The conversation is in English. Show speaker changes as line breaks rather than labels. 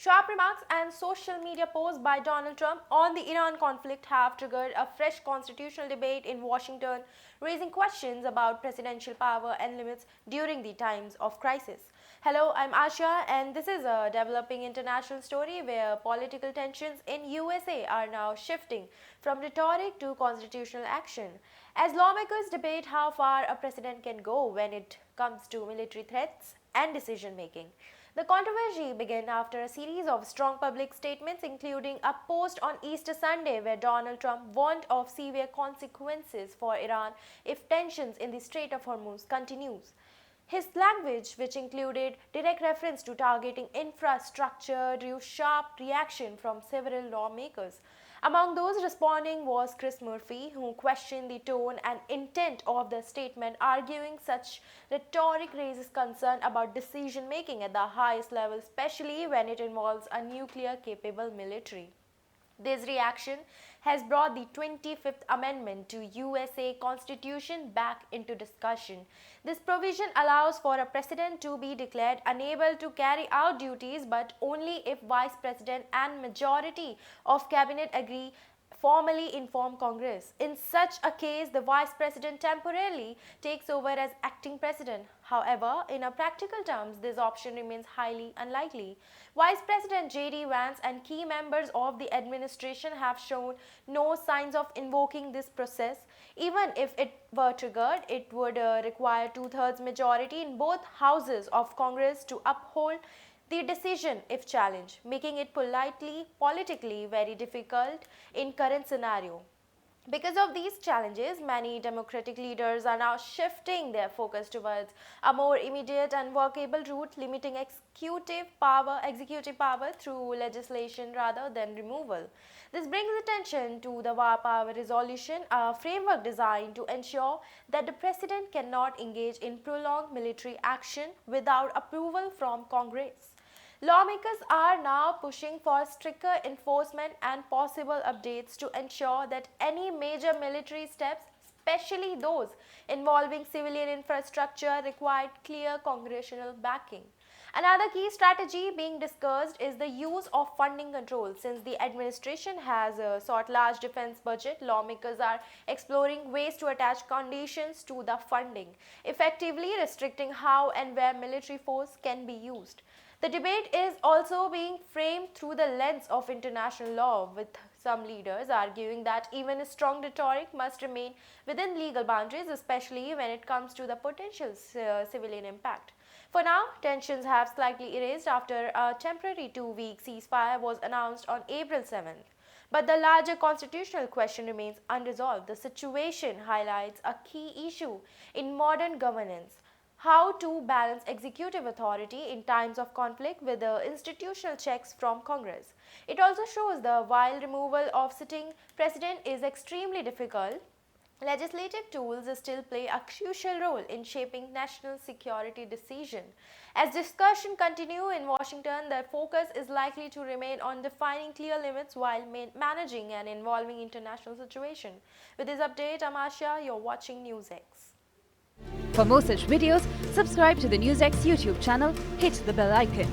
Sharp remarks and social media posts by Donald Trump on the Iran conflict have triggered a fresh constitutional debate in Washington, raising questions about presidential power and limits during the times of crisis. Hello, I'm Asha, and this is a developing international story where political tensions in USA are now shifting from rhetoric to constitutional action. As lawmakers debate how far a president can go when it comes to military threats and decision making. The controversy began after a series of strong public statements, including a post on Easter Sunday where Donald Trump warned of severe consequences for Iran if tensions in the Strait of Hormuz continues. His language, which included direct reference to targeting infrastructure, drew sharp reaction from several lawmakers. Among those responding was Chris Murphy, who questioned the tone and intent of the statement, arguing such rhetoric raises concern about decision making at the highest level, especially when it involves a nuclear capable military. This reaction has brought the 25th Amendment to USA Constitution back into discussion. This provision allows for a president to be declared unable to carry out duties but only if vice president and majority of cabinet agree formally inform Congress. In such a case, the vice president temporarily takes over as acting president. However, in a practical terms, this option remains highly unlikely. Vice President J.D. Vance and key members of the administration have shown no signs of invoking this process. Even if it were triggered, it would require two-thirds majority in both houses of Congress to uphold the decision if challenged, making it politically very difficult in current scenario. Because of these challenges, many Democratic leaders are now shifting their focus towards a more immediate and workable route, limiting executive power through legislation rather than removal. This brings attention to the War Power Resolution, a framework designed to ensure that the President cannot engage in prolonged military action without approval from Congress. Lawmakers are now pushing for stricter enforcement and possible updates to ensure that any major military steps, especially those involving civilian infrastructure, require clear congressional backing. Another key strategy being discussed is the use of funding control. Since the administration has sought large defense budget, lawmakers are exploring ways to attach conditions to the funding, effectively restricting how and where military force can be used. The debate is also being framed through the lens of international law, with some leaders arguing that even strong rhetoric must remain within legal boundaries, especially when it comes to the potential civilian impact. For now, tensions have slightly erased after a temporary 2-week ceasefire was announced on April 7th. But the larger constitutional question remains unresolved. The situation highlights a key issue in modern governance: how to balance executive authority in times of conflict with the institutional checks from Congress. It also shows that while removal of sitting president is extremely difficult, legislative tools still play a crucial role in shaping national security decisions. As discussion continue in Washington, the focus is likely to remain on defining clear limits while managing an evolving international situation. With this update, I'm Asha, you're watching NewsX.
For more such videos, subscribe to the NewsX YouTube channel, hit the bell icon.